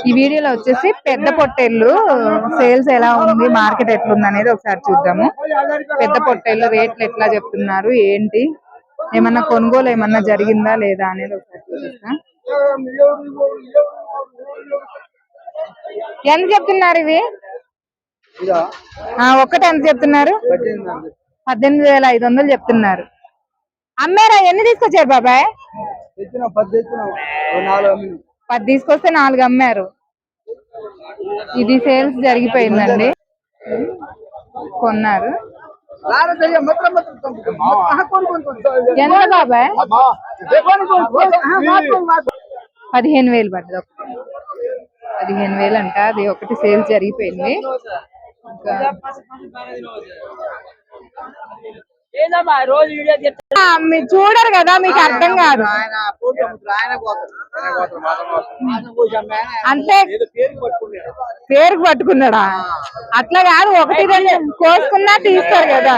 ఈ వీడియోలో వచ్చేసి పెద్ద పొట్టేళ్ళు సేల్స్ ఎలా ఉంది, మార్కెట్ ఎట్లుంది అనేది ఒకసారి చూద్దాము. పెద్ద పొట్టేళ్ళు రేట్లు ఎట్లా చెప్తున్నారు, ఏంటి, ఏమన్నా కొనుగోలు ఏమన్నా జరిగిందా లేదా అనేది ఒకసారి చూపిస్తా. ఎంత చెప్తున్నారు ఇవి? ఒక్కటి ఎంత చెప్తున్నారు? 18,500 చెప్తున్నారు. అమ్మారా? ఎన్ని తీసుకొచ్చారు బాబాయ్? 10 తీసుకొస్తే 4 అమ్మారు. ఇది సేల్స్ జరిగిపోయిందండి, కొన్నారు. ఎంత బాబాయ్? 15,000 పడ్డది. 15,000 అంట. అది ఒకటి సేల్స్ జరిగిపోయింది. మీరు చూడరు కదా, మీకు అర్థం కాదు. అంటే పేరుకు పట్టుకున్నాడా? అట్లా కాదు, ఒకటి రెండు కోసుకున్నా తీస్తారు కదా.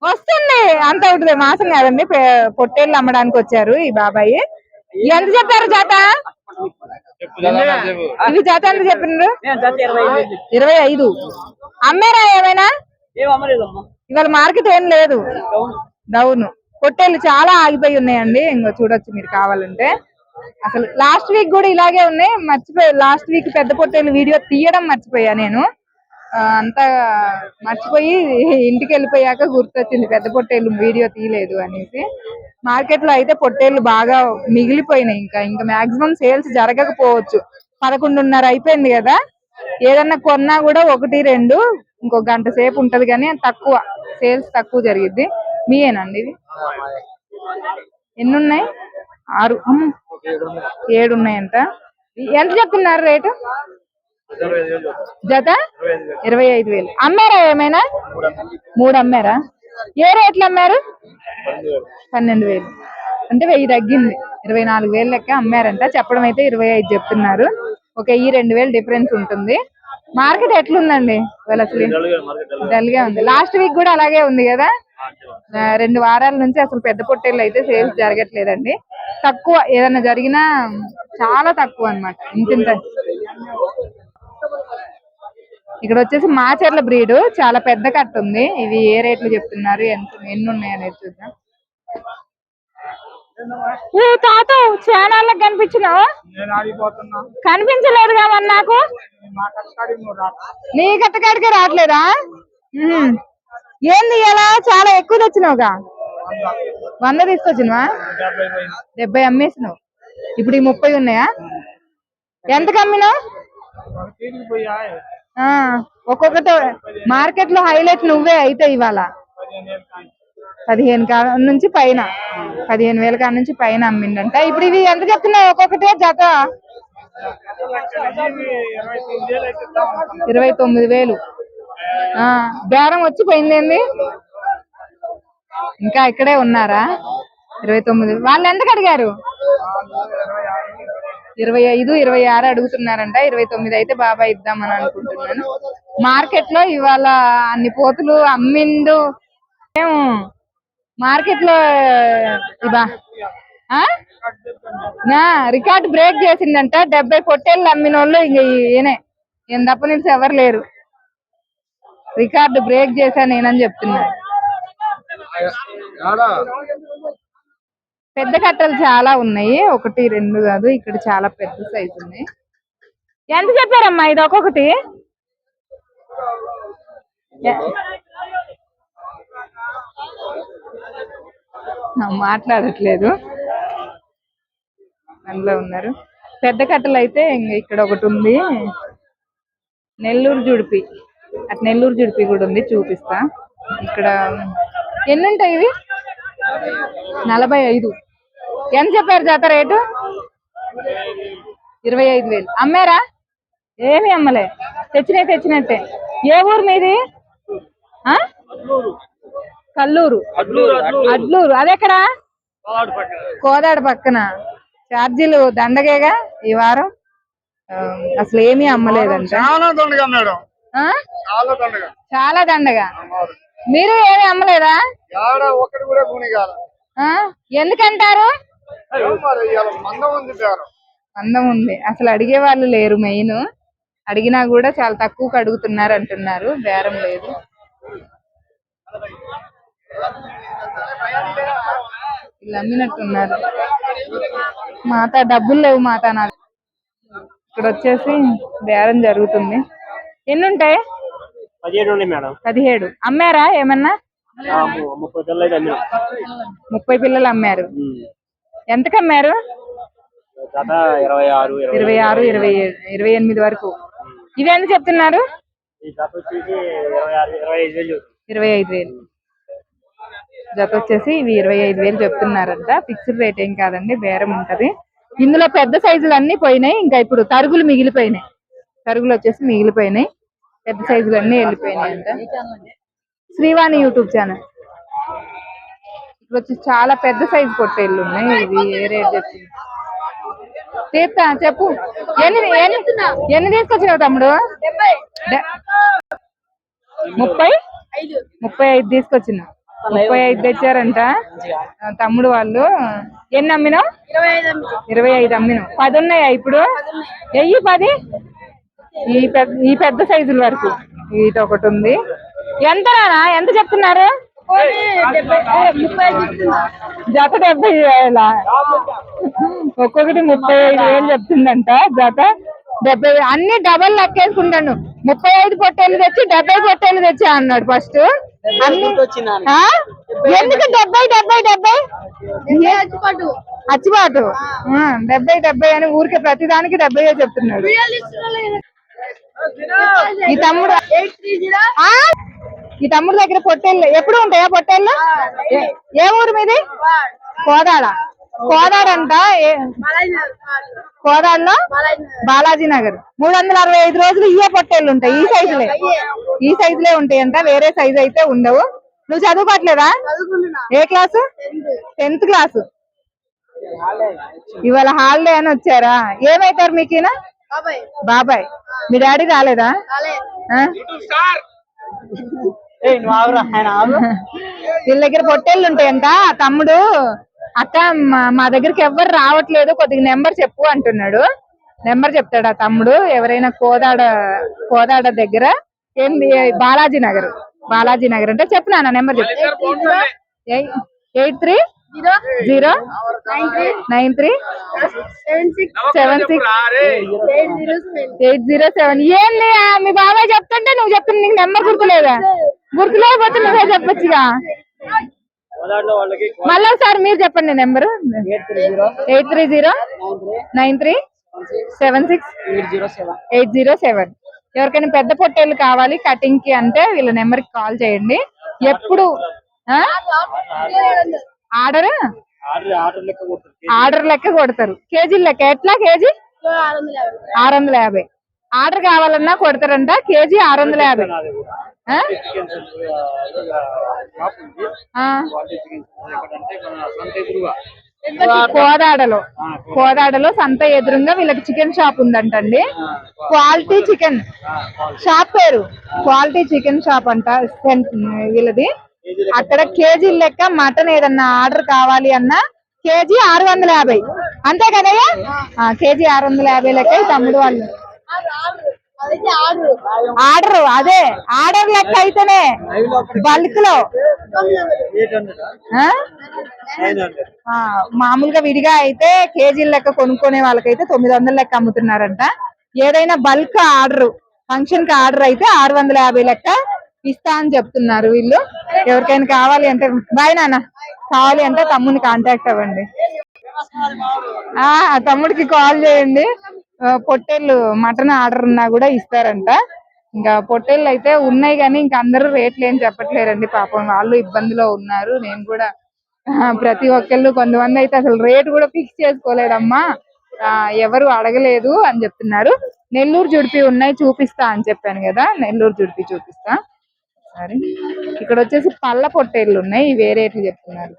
వస్తుంది అంత ఉంటుంది, మాసం కాదండి. పొట్టేళ్ళు అమ్మడానికి వచ్చారు ఈ బాబాయ్. ఎంత చెప్పారు జత? ఇవి జత ఎంత చెప్పినారు? 25. అమ్మారా ఏమైనా? ఇవాళ మార్కెట్ ఏం లేదు, డౌన్. పొట్టేళ్ళు చాలా ఆగిపోయి ఉన్నాయండి. ఇంకా చూడొచ్చు మీరు కావాలంటే. అసలు లాస్ట్ వీక్ కూడా ఇలాగే ఉన్నాయి. మర్చిపోయి లాస్ట్ వీక్ పెద్ద పొట్టేళ్ళు వీడియో తీయడం మర్చిపోయా నేను. అంతా మర్చిపోయి ఇంటికి వెళ్ళిపోయాక గుర్తొచ్చింది పెద్ద పొట్టేళ్ళు వీడియో తీయలేదు అనేసి. మార్కెట్ లో అయితే పొట్టేళ్ళు బాగా మిగిలిపోయినాయి. ఇంకా మాక్సిమం సేల్స్ జరగకపోవచ్చు. 11:30 అయిపోయింది కదా. ఏదన్నా కొన్నా కూడా 1, 2 ఇంకో గంట సేపు ఉంటది, కానీ తక్కువ సేల్స్ తక్కువ జరిగిద్ది. మీయేనండి ఇవి? ఎన్ని ఉన్నాయి? 6, 7 ఉన్నాయంట. ఎంత చెప్తున్నారు రేటు? జత 25,000. అమ్మారా ఏమైనా? 3 అమ్మారా? ఏ రేట్లు అమ్మారు? 12,000 అంటే 1000 తగ్గింది. 24,000 లెక్క అమ్మారంట. చెప్పడం అయితే 25 చెప్తున్నారు. ఒక 2,000 డిఫరెన్స్ ఉంటుంది. మార్కెట్ ఎట్లుందండి ఇవాళ? అసలు డల్ గా ఉంది. లాస్ట్ వీక్ కూడా అలాగే ఉంది కదా. 2 వారాల నుంచి అసలు పెద్ద పొట్టేళ్ళు అయితే సేల్స్ జరగట్లేదండి. తక్కువ, ఏదన్నా జరిగినా చాలా తక్కువ అన్నమాట. ఇంత ఇక్కడ వచ్చేసి మాచర్ల బ్రీడ్, చాలా పెద్ద కట్ట ఉంది. ఇవి ఏ రేట్లు చెప్తున్నారు, ఎన్ని ఉన్నాయి అనేది చూద్దాం. తాత ఛానల్ కనిపించినావు? కనిపించలేదు కామని నాకు. నీ కట్టకాడికే రావట్లేదా? ఏంది ఇలా చాలా ఎక్కువ తెచ్చినావుగా? 100 తీసుకొచ్చినవా? 70 అమ్మేసినావు. ఇప్పుడు ఈ 30 ఉన్నాయా? ఎంతకు అమ్మినావు? ఒక్కొక్కటి మార్కెట్ లో హైలైట్ నువ్వే అయితే ఇవాళ. 15,000 నుంచి పైన, 15,000 కాడ నుంచి పైన అమ్మిండంట. ఇప్పుడు ఇవి ఎంత చెప్తున్నావు ఒక్కొక్కటే జత? 29,000. బేరం వచ్చి పోయిందేంది? ఇంకా ఇక్కడే ఉన్నారా? 29. వాళ్ళు ఎంతకు అడిగారు? 25, 26 అడుగుతున్నారంట. 29 అయితే బాబాయ్ ఇద్దామని అనుకుంటున్నాను. మార్కెట్ లో ఇవాళ అన్ని పోతులు అమ్మిండు. మార్కెట్ లో రికార్డ్ బ్రేక్ చేసిందంట. 70 పొట్టేళ్ళు అమ్మిన వాళ్ళు ఇంక ఈయనే, ఈయన తప్ప నుంచి ఎవరు లేరు. రికార్డు బ్రేక్ చేశా నేనని చెప్తున్నాను. పెద్ద కట్టలు చాలా ఉన్నాయి, 1, 2 కాదు. ఇక్కడ చాలా పెద్ద సైజు ఉన్నాయి. ఎంత చెప్పారమ్మా ఇది ఒక్కొక్కటి? మాట్లాడట్లేదు, అందులో ఉన్నారు. పెద్ద కట్టలు అయితే ఇక్కడ ఒకటి ఉంది, నెల్లూరు జుడిపి. అటు నెల్లూరు జుడిపి కూడా ఉంది, చూపిస్తా. ఇక్కడ ఎన్ని ఉంటాయి ఇవి? 45. ఎంత చెప్పారు జత రేటు? 25,000. అమ్మారా? ఏమి అమ్మలే, తెచ్చినట్టే. ఏ ఊరు మీది? కల్లూరు. అడ్లూరు. అదెక్కడా? కోదాడ పక్కన. ఛార్జీలు దండగేగా ఈ వారం. అసలు ఏమీ అమ్మలేదంట. చాలా దండగా. మీరు ఏమి అమ్మలేదా? ఎందుకంటారు? అందం ఉంది, అసలు అడిగే వాళ్ళు లేరు. మెయిన్ అడిగినా కూడా చాలా తక్కువకు అడుగుతున్నారు అంటున్నారు, బేరం లేదు. వీళ్ళు అమ్మినట్టున్నారు. మాత డబ్బులు లేవు మాత నాకు. ఇక్కడ వచ్చేసి బేరం జరుగుతుంది. ఎన్ని ఉంటాయి? 17. అమ్మారా ఏమన్నా? 30 పిల్లలు అమ్మారు. ఎంతకు అమ్మారు? 26, 26, 27, 28 వరకు. ఇవి ఎంత చెప్తున్నారు? 25,000. జత వచ్చేసి ఇవి 25,000 చెప్తున్నారంట. ఫిక్స్డ్ రేట్ ఏం కాదండి, బేరం ఉంటది. ఇందులో పెద్ద సైజులు అన్ని పోయినాయి. ఇంకా ఇప్పుడు తరుగులు మిగిలిపోయినాయి. తరుగులు వచ్చేసి మిగిలిపోయినాయి. పెద్ద సైజులు అన్ని వెళ్ళిపోయినాయి అంట. Srivani YouTube channel. ఇప్పుడు వచ్చి చాలా పెద్ద సైజు పొట్టేళ్ళు ఉన్నాయి. ఇవి ఏ రేట్ చెప్తుంది? తీర్థ చెప్పు, ఎన్ని తీసుకొచ్చినావు తమ్ముడు? 35 తీసుకొచ్చిన. 35 తెచ్చారంట తమ్ముడు వాళ్ళు. ఎన్ని అమ్మినావు? 25 అమ్మినావు. 10 ఉన్నాయా ఇప్పుడు? 10 ఈ పెద్ద సైజుల వరకు. ఇది ఒకటి ఉంది. ఎంత రానా? ఎంత చెప్తున్నారు? జత 70,000. ఒక్కొక్కటి 35,000 చెప్తుందంట జత. 70 అన్ని డబల్ లెక్కేసుకుంటాను. 35 పొట్టేళ్ళు తెచ్చి 70 పొట్టేళ్ళు తెచ్చా అన్నాడు ఫస్ట్. ఎందుకు 70? అచ్చిబాటు 70 అని ఊరికే ప్రతిదానికి 70 చెప్తున్నాడు ఈ తమ్ముడు దగ్గర. పొట్టేళ్ళు ఎప్పుడు ఉంటాయా పొట్టేళ్ళు? ఏ ఊరు మీది? కోదాడంట. కోదాడలో బాలాజీ నగర్. 365 రోజులు ఇవే పొట్టేళ్ళు ఉంటాయి. ఈ సైజులే ఉంటాయంట, వేరే సైజు అయితే ఉండవు. నువ్వు చదువుకోవట్లేదా? ఏ క్లాసు? 10th class. ఇవాళ హాలిడే అని వచ్చారా? ఏమైతారు మీకు? బాబాయ్. మీ డాడీ రాలేదా? వీళ్ళ దగ్గర పొట్టేళ్ళు ఉంటాయంట. తమ్ముడు అక్క మా దగ్గరికి ఎవ్వరు రావట్లేదు, కొద్దిగా నెంబర్ చెప్పు అంటున్నాడు. నెంబర్ చెప్తాడు ఆ తమ్ముడు. ఎవరైనా కోదాడ దగ్గర ఏంది బాలాజీ నగర్ అంటే చెప్పు నాన్న నెంబర్ చెప్పు. 8303767807. ఏంది మీ బాబాయ్ చెప్తుంటే నువ్వు చెప్తున్నా, నీకు నెంబర్ గుర్తులేకపోతే నువ్వే చెప్పొచ్చుగా. మళ్ళీ ఒకసారి మీరు చెప్పండి నెంబరు. 830393760807. ఎవరికైనా పెద్ద పొట్టేళ్ళు కావాలి కటింగ్ కి అంటే వీళ్ళ నెంబర్ కి కాల్ చేయండి. ఎప్పుడు ఆర్డర్ లెక్క కొడతారు. కేజీల లెక్క. ఎట్లా కేజీ? 650. ఆర్డర్ కావాలన్నా కొడతారంట. కేజీ 650. కోదాడలో సంత ఎదురుగా వీళ్ళకి చికెన్ షాప్ ఉందంటండి. క్వాలిటీ చికెన్ షాప్ పేరు క్వాలిటీ చికెన్ షాప్ అంట వీళ్ళది. అక్కడ కేజీ లెక్క మటన్ ఏదన్నా ఆర్డర్ కావాలి అన్నా కేజీ 650. అంతే కదయ్యా? కేజీ 650 లెక్క తమ్ముడు వాళ్ళు. అదే ఆర్డర్ లెక్క అయితేనే బల్క్ లో. మామూలుగా విడిగా అయితే కేజీల లెక్క కొనుక్కునే వాళ్ళకైతే 900 లెక్క అమ్ముతున్నారంట. ఏదైనా బల్క్ ఆర్డర్, ఫంక్షన్ కి ఆర్డర్ అయితే 650 లెక్క ఇస్తా అని చెప్తున్నారు వీళ్ళు. ఎవరికైనా కావాలి అంటే బాయ్ నాన్న, కావాలి అంటే తమ్ముని కాంటాక్ట్ అవ్వండి. తమ్ముడికి కాల్ చేయండి. పొట్టేళ్ళు మటన్ ఆర్డర్ ఉన్నా కూడా ఇస్తారంట. ఇంకా పొట్టేళ్ళు అయితే ఉన్నాయి కానీ ఇంకా అందరూ రేట్లు ఏం చెప్పట్లేరండి. పాపం వాళ్ళు ఇబ్బందిలో ఉన్నారు. నేను కూడా ప్రతి ఒక్కళ్ళు, కొంతమంది అయితే అసలు రేటు కూడా ఫిక్స్ చేసుకోలేదమ్మా, ఎవరు అడగలేదు అని చెప్తున్నారు. నెల్లూరు జుడిపి ఉన్నాయి చూపిస్తా అని చెప్పాను కదా, నెల్లూరు జుడిపి చూపిస్తా. సరే, ఇక్కడ వచ్చేసి పళ్ళ పొట్టేళ్ళు ఉన్నాయి. ఇవే రేట్లు చెప్తున్నారు.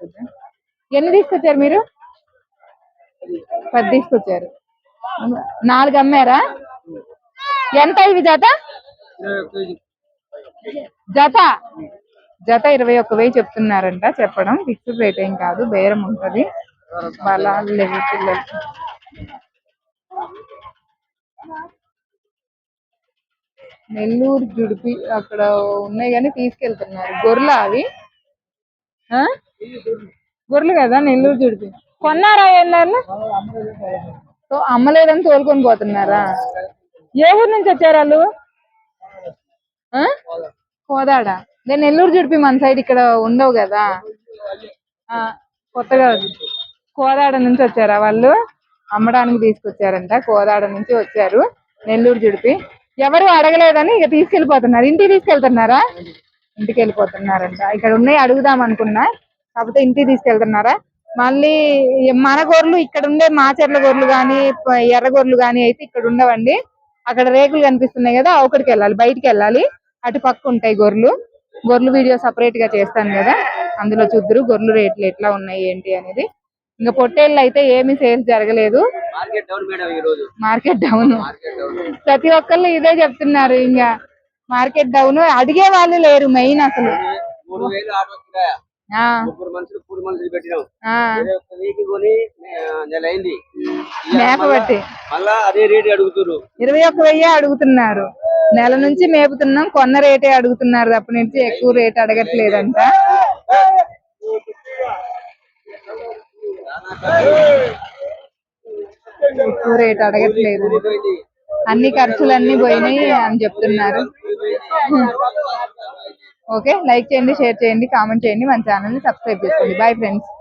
ఎన్ని తీసుకొచ్చారు మీరు? 10 తీసుకొచ్చారు. 4 అమ్మారా? ఎంత ఇవి జత? జత 21,000 చెప్తున్నారంట. చెప్పడం ఫిక్స్డ్ రేట్ ఏం కాదు, బేరం ఉంటది. బలాలు లేవు పిల్లలు. నెల్లూరు జుడిపి అక్కడ ఉన్నాయి కానీ తీసుకెళ్తున్నారు. గొర్రెలు అవి గొర్రెలు కదా నెల్లూరు జుడిపి. కొన్నారా వెళ్ళారు? అమ్మలేదని తోలుకొని పోతున్నారా? ఏ ఊరు నుంచి వచ్చారు వాళ్ళు? కోదాడ. నేను నెల్లూరు జుడిపి మన సైడ్ ఇక్కడ ఉండవు కదా, కొత్తగా కోదాడ నుంచి వచ్చారా వాళ్ళు? అమ్మడానికి తీసుకొచ్చారంట, కోదాడ నుంచి వచ్చారు నెల్లూరు జుడిపి. ఎవరు అడగలేదని ఇక తీసుకెళ్ళిపోతున్నారు. ఇంటికి తీసుకెళ్తున్నారా? ఇంటికి వెళ్ళిపోతున్నారంట. ఇక్కడ ఉన్నాయి అడుగుదాం అనుకున్నా, కాకపోతే ఇంటికి తీసుకెళ్తున్నారా? మళ్ళీ మన గొర్రెలు ఇక్కడ ఉండే మాచర్ల గొర్రెలు కానీ ఎర్ర గొర్రెలు కానీ అయితే ఇక్కడ ఉండవండి. అక్కడ రేకులు కనిపిస్తున్నాయి కదా, ఒకటికి వెళ్ళాలి, బయటికి వెళ్ళాలి. అటు పక్క ఉంటాయి గొర్రెలు వీడియో సపరేట్ గా చేస్తాను కదా, అందులో చూద్దరు గొర్రెలు రేట్లు ఎట్లా ఉన్నాయి ఏంటి అనేది. ఇంకా పొట్టేళ్ళు అయితే ఏమీ సేల్స్ జరగలేదు, మార్కెట్ డౌన్. ప్రతి ఒక్కళ్ళు ఇదే చెప్తున్నారు, ఇంకా మార్కెట్ డౌన్. అడిగే వాళ్ళు లేరు మెయిన్ అసలు. మేప బట్టి 21,000 అడుగుతున్నారు. నెల నుంచి మేపుతున్నాం, కొన్న రేటే అడుగుతున్నారు తప్ప నుంచి ఎక్కువ రేట్ అడగట్లేదంట. ఎక్కువ రేట్ అడగట్లేదు, అన్ని ఖర్చులన్నీ పోయినాయి అని చెప్తున్నారు. ఓకే, లైక్ చేయండి, షేర్ చేయండి, కామెంట్ చేయండి, మన ఛానల్ ని సబ్స్క్రైబ్ చేసుకోండి. Bye friends.